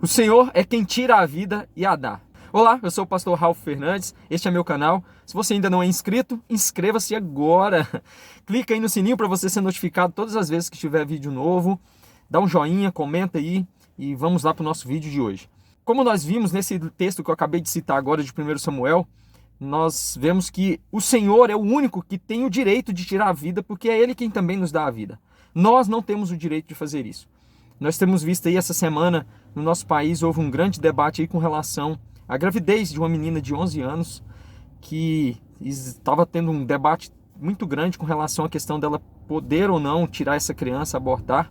O Senhor é quem tira a vida e a dá. Olá, eu sou o pastor Ralph Fernandes, este é meu canal. Se você ainda não é inscrito, inscreva-se agora. Clica aí no sininho para você ser notificado todas as vezes que tiver vídeo novo. Dá um joinha, comenta aí e vamos lá para o nosso vídeo de hoje. Como nós vimos nesse texto que eu acabei de citar agora de 1 Samuel, nós vemos que o Senhor é o único que tem o direito de tirar a vida, porque é Ele quem também nos dá a vida. Nós não temos o direito de fazer isso. Nós temos visto aí essa semana, no nosso país, houve um grande debate aí com relação à gravidez de uma menina de 11 anos, que estava tendo um debate muito grande com relação à questão dela poder ou não tirar essa criança, abortar.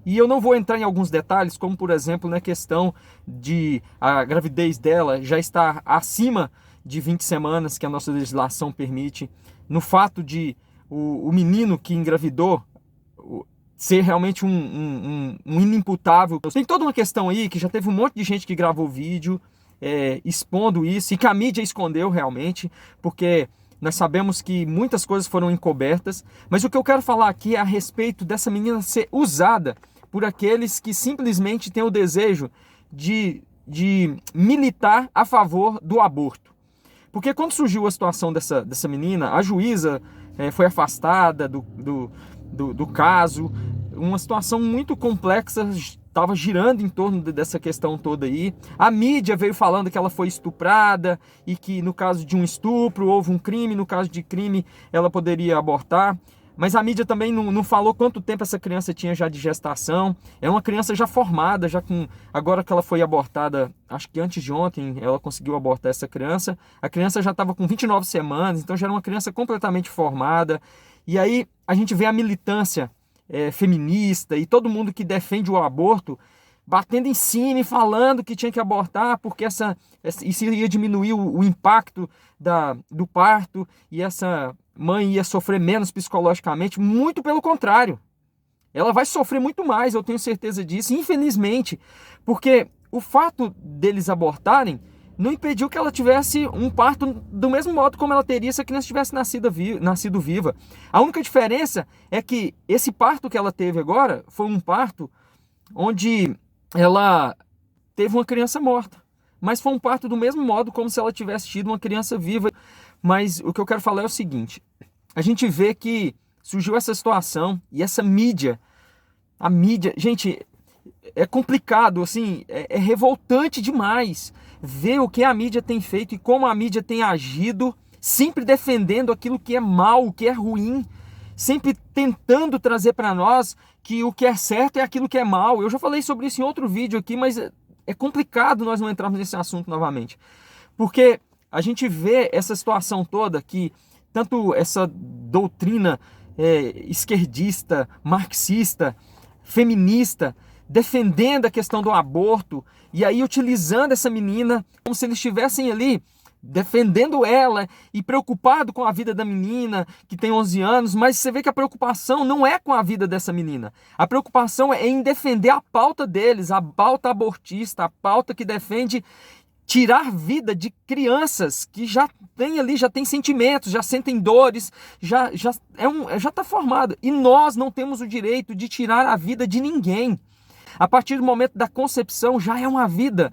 E eu não vou entrar em alguns detalhes, como por exemplo na questão de a gravidez dela já estar acima de 20 semanas, que a nossa legislação permite, no fato de o menino que engravidou ser realmente um inimputável. Tem toda uma questão aí que já teve um monte de gente que gravou vídeo expondo isso, e que a mídia escondeu realmente, porque nós sabemos que muitas coisas foram encobertas, mas o que eu quero falar aqui é a respeito dessa menina ser usada por aqueles que simplesmente têm o desejo de militar a favor do aborto. Porque quando surgiu a situação dessa menina, a juíza foi afastada do caso, uma situação muito complexa estava girando em torno dessa questão toda aí. A mídia veio falando que ela foi estuprada e que no caso de um estupro houve um crime, no caso de crime ela poderia abortar. Mas a mídia também não falou quanto tempo essa criança tinha já de gestação. É uma criança já formada, agora que ela foi abortada, acho que antes de ontem ela conseguiu abortar essa criança. A criança já estava com 29 semanas, então já era uma criança completamente formada. E aí a gente vê a militância feminista e todo mundo que defende o aborto batendo em cima e falando que tinha que abortar porque isso ia diminuir o impacto do parto e essa mãe ia sofrer menos psicologicamente. Muito pelo contrário, ela vai sofrer muito mais, eu tenho certeza disso, infelizmente, porque o fato deles abortarem não impediu que ela tivesse um parto do mesmo modo como ela teria se a criança tivesse nascido viva. A única diferença é que esse parto que ela teve agora foi um parto onde ela teve uma criança morta, mas foi um parto do mesmo modo como se ela tivesse tido uma criança viva. Mas o que eu quero falar é o seguinte: a gente vê que surgiu essa situação e essa mídia, a mídia, gente, é complicado, assim, é revoltante demais ver o que a mídia tem feito e como a mídia tem agido, sempre defendendo aquilo que é mal, o que é ruim, sempre tentando trazer para nós que o que é certo é aquilo que é mal. Eu já falei sobre isso em outro vídeo aqui, mas é complicado nós não entrarmos nesse assunto novamente, porque a gente vê essa situação toda que tanto essa doutrina esquerdista, marxista, feminista, defendendo a questão do aborto, e aí utilizando essa menina como se eles estivessem ali defendendo ela e preocupado com a vida da menina que tem 11 anos, mas você vê que a preocupação não é com a vida dessa menina. A preocupação é em defender a pauta deles, a pauta abortista, a pauta que defende tirar vida de crianças que já tem sentimentos, já sentem dores, já está formado. E nós não temos o direito de tirar a vida de ninguém. A partir do momento da concepção já é uma vida.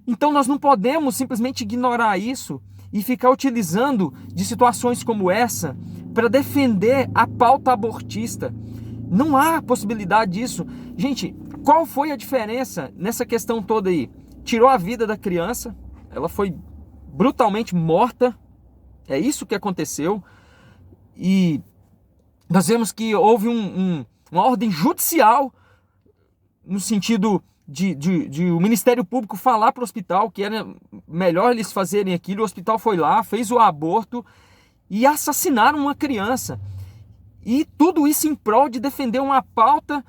Então nós não podemos simplesmente ignorar isso e ficar utilizando de situações como essa para defender a pauta abortista. Não há possibilidade disso. Gente, qual foi a diferença nessa questão toda aí? Tirou a vida da criança, ela foi brutalmente morta, é isso que aconteceu, e nós vemos que houve uma ordem judicial no sentido de o Ministério Público falar para o hospital que era melhor eles fazerem aquilo. O hospital foi lá, fez o aborto e assassinaram uma criança. E tudo isso em prol de defender uma pauta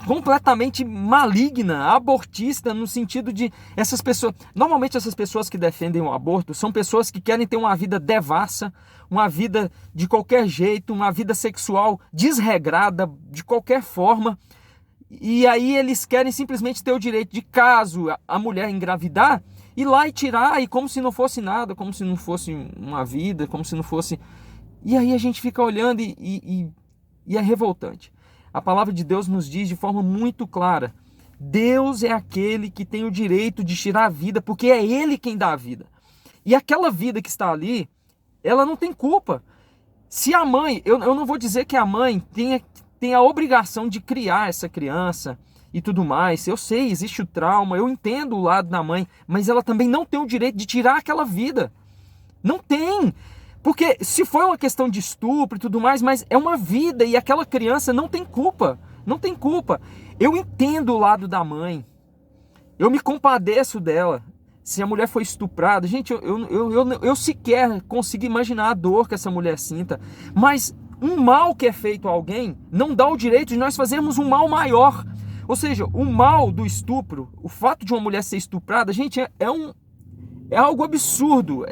completamente maligna, abortista, no sentido de essas pessoas... Normalmente essas pessoas que defendem o aborto são pessoas que querem ter uma vida devassa, uma vida de qualquer jeito, uma vida sexual desregrada, de qualquer forma. E aí eles querem simplesmente ter o direito de, caso a mulher engravidar, ir lá e tirar, e como se não fosse nada, como se não fosse uma vida, como se não fosse... E aí a gente fica olhando e é revoltante. A palavra de Deus nos diz de forma muito clara Deus é aquele que tem o direito de tirar a vida, porque é Ele quem dá a vida. E aquela vida que está ali, ela não tem culpa. Se a mãe, eu não vou dizer que a mãe tem a obrigação de criar essa criança e tudo mais. Eu sei, existe o trauma, eu entendo o lado da mãe, mas ela também não tem o direito de tirar aquela vida. Não tem. Porque se foi uma questão de estupro e tudo mais, mas é uma vida e aquela criança não tem culpa. Não tem culpa. Eu entendo o lado da mãe. Eu me compadeço dela. Se a mulher foi estuprada, gente, eu sequer consigo imaginar a dor que essa mulher sinta. Mas um mal que é feito a alguém não dá o direito de nós fazermos um mal maior. Ou seja, o mal do estupro, o fato de uma mulher ser estuprada, gente, é algo absurdo.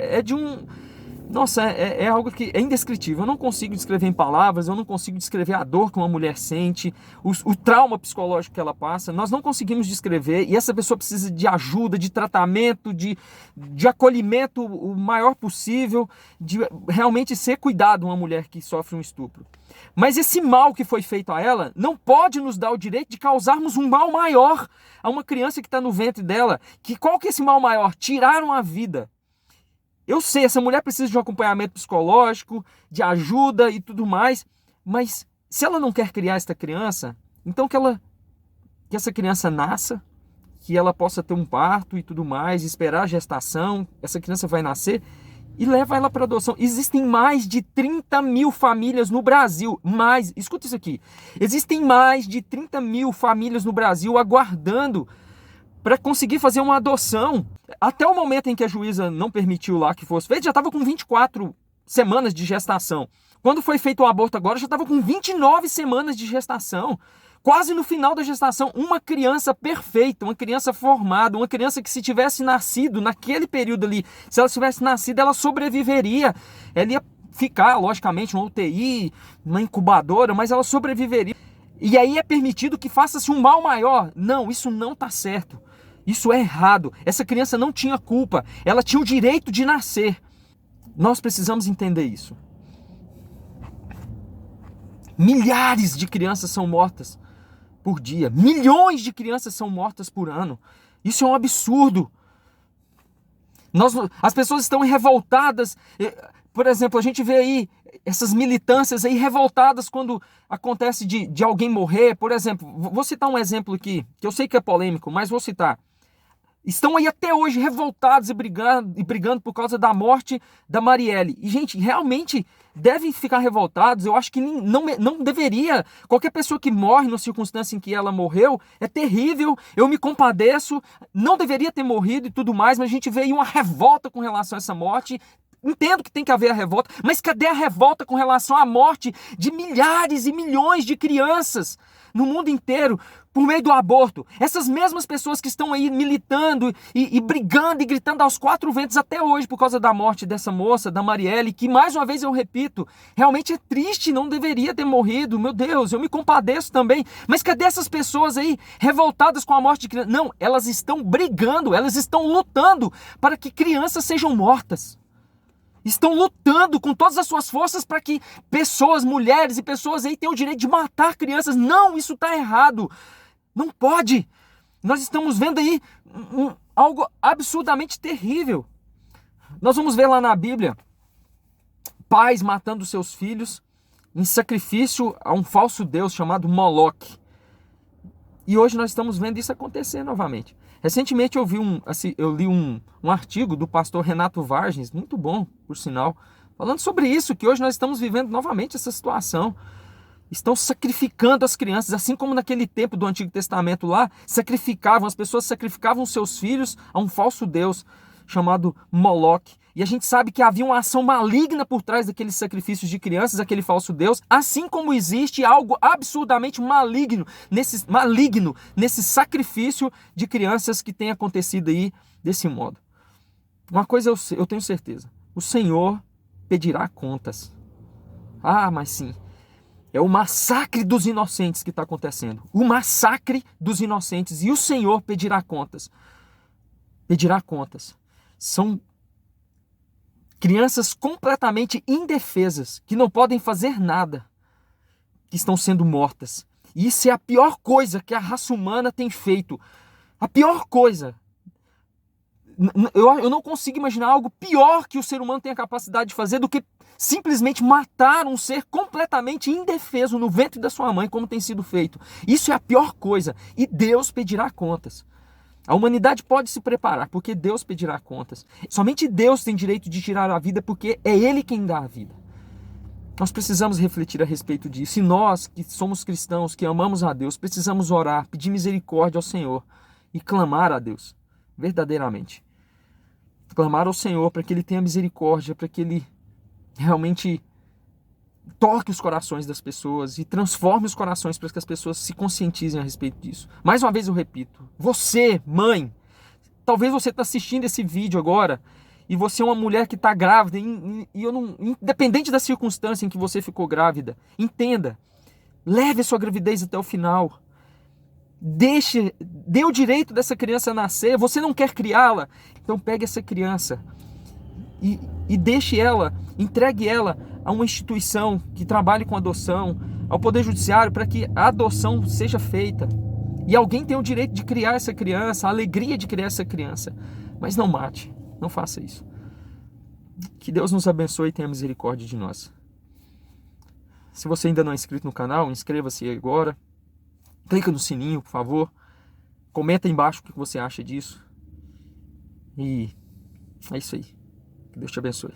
Nossa, é algo que é indescritível. Eu não consigo descrever em palavras, eu não consigo descrever a dor que uma mulher sente, o trauma psicológico que ela passa. Nós não conseguimos descrever e essa pessoa precisa de ajuda, de tratamento, de acolhimento o maior possível, de realmente ser cuidado uma mulher que sofre um estupro. Mas esse mal que foi feito a ela não pode nos dar o direito de causarmos um mal maior a uma criança que está no ventre dela. Qual que é esse mal maior? Tiraram a vida. Eu sei, essa mulher precisa de um acompanhamento psicológico, de ajuda e tudo mais, mas se ela não quer criar esta criança, então que essa criança nasça, que ela possa ter um parto e tudo mais, esperar a gestação, essa criança vai nascer e leva ela para adoção. Existem mais de 30 mil famílias no Brasil, escuta isso aqui, existem mais de 30 mil famílias no Brasil aguardando para conseguir fazer uma adoção. Até o momento em que a juíza não permitiu lá que fosse feito, já estava com 24 semanas de gestação. Quando foi feito o aborto agora, já estava com 29 semanas de gestação. Quase no final da gestação, uma criança perfeita, uma criança formada, uma criança que se tivesse nascido naquele período ali, se ela tivesse nascido, ela sobreviveria. Ela ia ficar, logicamente, numa UTI, numa incubadora, mas ela sobreviveria. E aí é permitido que faça-se um mal maior. Não, isso não está certo. Isso é errado. Essa criança não tinha culpa. Ela tinha o direito de nascer. Nós precisamos entender isso. Milhares de crianças são mortas por dia. Milhões de crianças são mortas por ano. Isso é um absurdo. As pessoas estão revoltadas. Por exemplo, a gente vê aí essas militâncias aí revoltadas quando acontece de alguém morrer. Por exemplo, vou citar um exemplo aqui, que eu sei que é polêmico, mas vou citar. Estão aí até hoje revoltados e brigando por causa da morte da Marielle. E, gente, realmente devem ficar revoltados. Eu acho que não deveria. Qualquer pessoa que morre na circunstância em que ela morreu é terrível. Eu me compadeço. Não deveria ter morrido e tudo mais, mas a gente vê aí uma revolta com relação a essa morte. Entendo que tem que haver a revolta, mas cadê a revolta com relação à morte de milhares e milhões de crianças no mundo inteiro por meio do aborto? Essas mesmas pessoas que estão aí militando e brigando e gritando aos quatro ventos até hoje por causa da morte dessa moça, da Marielle, que mais uma vez eu repito, realmente é triste, não deveria ter morrido, meu Deus, eu me compadeço também, mas cadê essas pessoas aí revoltadas com a morte de criança? Não, elas estão brigando, elas estão lutando para que crianças sejam mortas. Estão lutando com todas as suas forças para que pessoas, mulheres e pessoas aí tenham o direito de matar crianças. Não, isso está errado. Não pode. Nós estamos vendo aí algo absurdamente terrível. Nós vamos ver lá na Bíblia pais matando seus filhos em sacrifício a um falso deus chamado Moloque. E hoje nós estamos vendo isso acontecer novamente. Recentemente eu li um artigo do pastor Renato Vargens, muito bom, por sinal, falando sobre isso, que hoje nós estamos vivendo novamente essa situação. Estão sacrificando as crianças, assim como naquele tempo do Antigo Testamento lá, as pessoas sacrificavam seus filhos a um falso deus chamado Moloque. E a gente sabe que havia uma ação maligna por trás daqueles sacrifícios de crianças, aquele falso deus, assim como existe algo absurdamente maligno nesse sacrifício de crianças que tem acontecido aí desse modo. Uma coisa eu tenho certeza, o Senhor pedirá contas. Ah, mas sim, é o massacre dos inocentes que está acontecendo. O massacre dos inocentes, e o Senhor pedirá contas. Pedirá contas. São crianças completamente indefesas, que não podem fazer nada, que estão sendo mortas. E isso é a pior coisa que a raça humana tem feito. A pior coisa. Eu não consigo imaginar algo pior que o ser humano tem a capacidade de fazer do que simplesmente matar um ser completamente indefeso no ventre da sua mãe, como tem sido feito. Isso é a pior coisa. E Deus pedirá contas. A humanidade pode se preparar, porque Deus pedirá contas. Somente Deus tem direito de tirar a vida, porque é Ele quem dá a vida. Nós precisamos refletir a respeito disso. E nós, que somos cristãos, que amamos a Deus, precisamos orar, pedir misericórdia ao Senhor e clamar a Deus, verdadeiramente. Clamar ao Senhor para que Ele tenha misericórdia, para que Ele realmente toque os corações das pessoas e transforme os corações para que as pessoas se conscientizem a respeito disso. Mais uma vez eu repito, você, mãe, talvez você está assistindo esse vídeo agora e você é uma mulher que está grávida independente da circunstância em que você ficou grávida, entenda, leve a sua gravidez até o final. Dê o direito dessa criança nascer. Você não quer criá-la? Então pegue essa criança e deixe ela, entregue ela a uma instituição que trabalhe com adoção, ao Poder Judiciário, para que a adoção seja feita. E alguém tem o direito de criar essa criança, a alegria de criar essa criança. Mas não mate, não faça isso. Que Deus nos abençoe e tenha misericórdia de nós. Se você ainda não é inscrito no canal, inscreva-se agora. Clica no sininho, por favor. Comenta aí embaixo o que você acha disso. E é isso aí. Que Deus te abençoe.